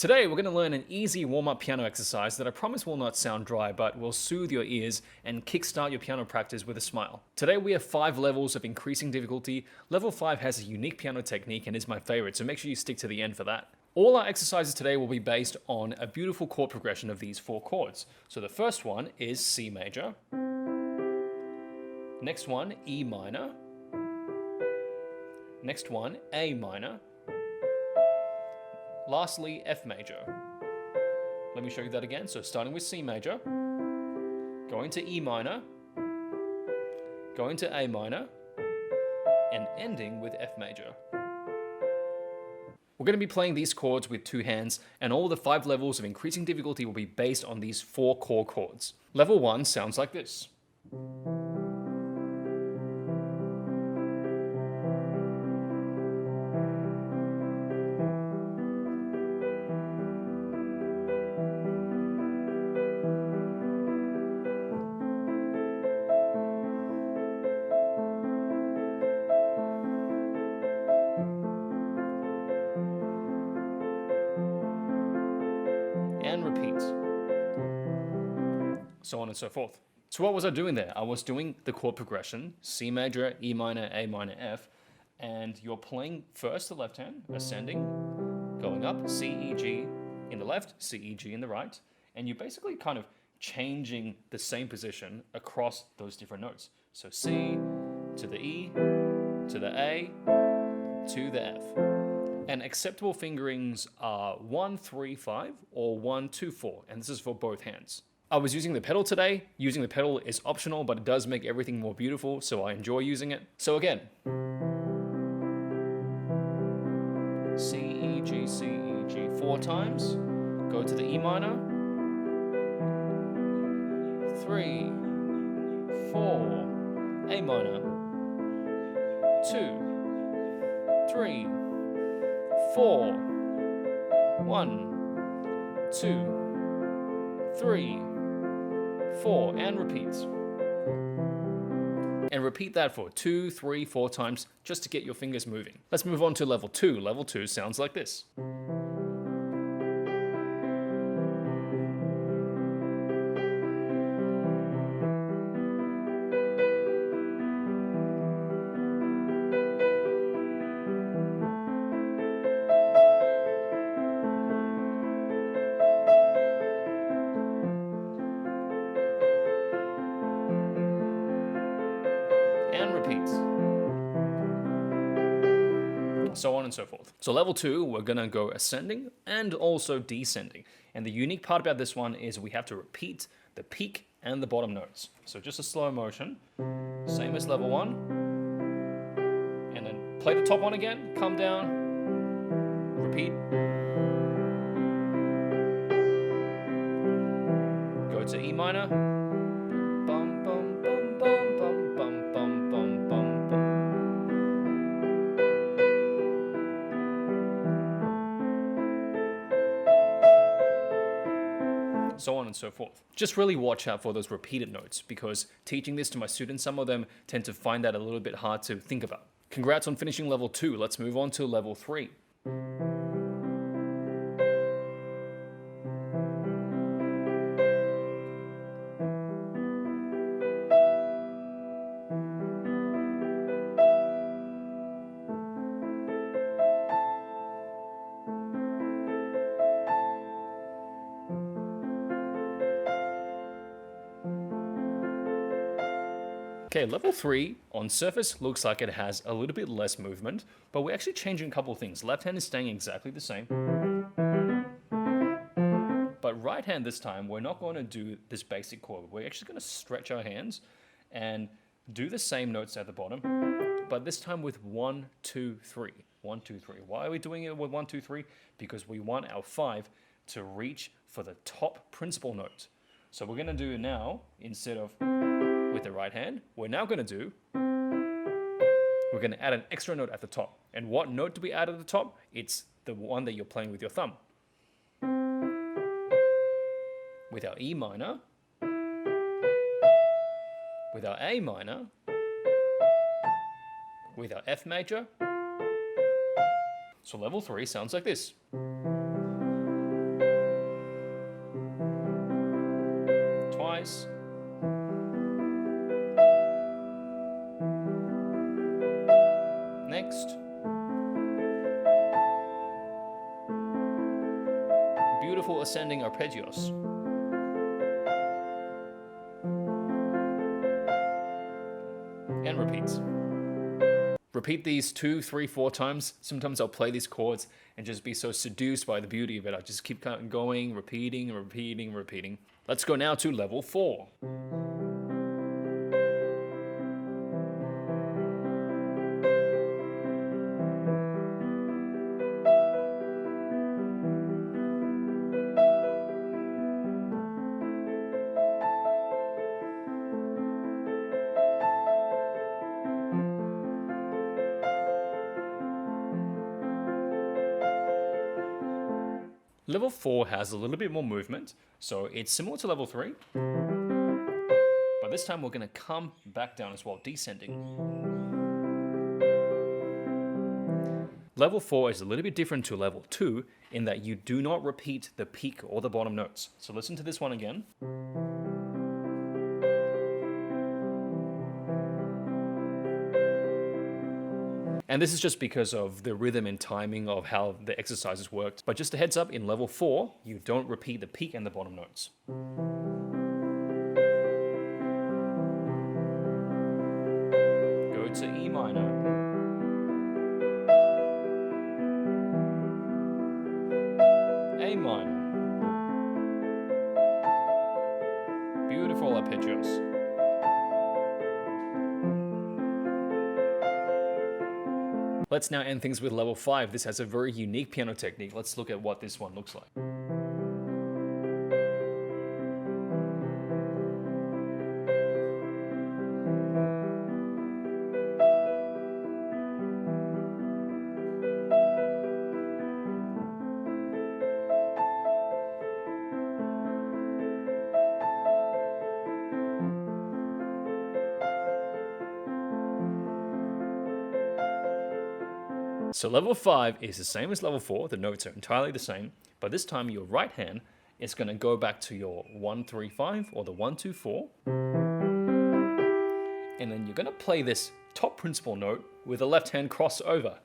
Today we're going to learn an easy warm-up piano exercise that I promise will not sound dry, but will soothe your ears and kickstart your piano practice with a smile. Today we have 5 levels of increasing difficulty. Level 5 has a unique piano technique and is my favorite, so make sure you stick to the end for that. All our exercises today will be based on a beautiful chord progression of these 4 chords. So the first one is C major. Next one, E minor. Next one, A minor. Lastly, F major. Let me show you that again. So starting with C major, going to E minor, going to A minor, and ending with F major. We're going to be playing these chords with 2 hands, and all the 5 levels of increasing difficulty will be based on these 4 core chords. Level 1 sounds like this. And repeat. So on and so forth. So what was I doing there? I was doing the chord progression, C major, E minor, A minor, F, and you're playing first the left hand, ascending, going up, C, E, G in the left, C, E, G in the right, and you're basically kind of changing the same position across those different notes. So C to the E, to the A, to the F. And acceptable fingerings are 1, 3, 5 or 1, 2, 4, and this is for both hands. I was using the pedal today. Using the pedal is optional, but it does make everything more beautiful, so I enjoy using it. So again, C, E, G 4 times. Go to the E minor. 3, 4, A minor. 2, 3, 4, 1, 2, 3, 4, and repeat. And repeat that for 2, 3, 4 times just to get your fingers moving. Let's move on to level 2. Level 2 sounds like this. And repeat. So on and so forth. So level 2, we're gonna go ascending and also descending. And the unique part about this one is we have to repeat the peak and the bottom notes. So just a slow motion, same as level 1. And then play the top one again, come down, repeat. Go to E minor. Bum, bum, bum, bum, bum, bum, bum, bum, bum, bum. So on and so forth. Just really watch out for those repeated notes, because teaching this to my students, some of them tend to find that a little bit hard to think about. Congrats on finishing level 2. Let's move on to level 3. Okay, level 3 on surface looks like it has a little bit less movement, but we're actually changing a couple of things. Left hand is staying exactly the same. But right hand this time, we're not going to do this basic chord. We're actually going to stretch our hands and do the same notes at the bottom, but this time with 1, 2, 3. 1, 2, 3. Why are we doing it with 1, 2, 3? Because we want our 5 to reach for the top principal note. So we're going to do now, instead of with the right hand, we're now going to add an extra note at the top. And what note do we add at the top? It's the one that you're playing with your thumb. With our E minor, with our A minor, with our F major. So level 3 sounds like this. beautiful ascending arpeggios. And repeats. Repeat these 2, 3, 4 times. Sometimes I'll play these chords and just be so seduced by the beauty of it. I just keep going, repeating, repeating, repeating. Let's go now to level 4. Level 4 has a little bit more movement, so it's similar to level 3. But this time we're going to come back down as well, descending. Level 4 is a little bit different to level 2 in that you do not repeat the peak or the bottom notes. So listen to this one again. And this is just because of the rhythm and timing of how the exercises worked. But just a heads up, in level 4, you don't repeat the peak and the bottom notes. Go to E minor. A minor. Beautiful arpeggios. Let's now end things with level 5. This has a very unique piano technique. Let's look at what this one looks like. So level 5 is the same as level 4, the notes are entirely the same, but this time your right hand is going to go back to your 1, 3, 5 or the 1, 2, 4. And then you're going to play this top principal note with the left hand cross over.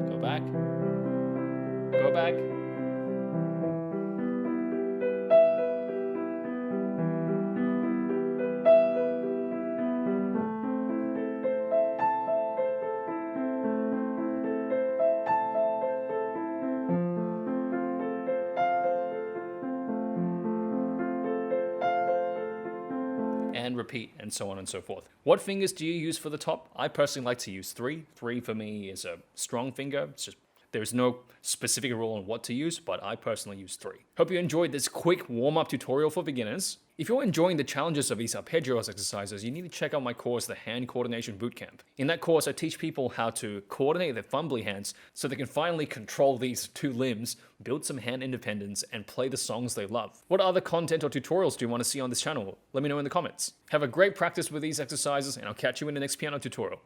Go back. Go back. And repeat, and so on and so forth. What fingers do you use for the top? I personally like to use 3. 3 for me is a strong finger. It's just, there's no specific rule on what to use, but I personally use 3. Hope you enjoyed this quick warm-up tutorial for beginners. If you're enjoying the challenges of these arpeggios exercises, you need to check out my course, the Hand Coordination Bootcamp. In that course, I teach people how to coordinate their fumbly hands so they can finally control these 2 limbs, build some hand independence, and play the songs they love. What other content or tutorials do you want to see on this channel? Let me know in the comments. Have a great practice with these exercises, and I'll catch you in the next piano tutorial.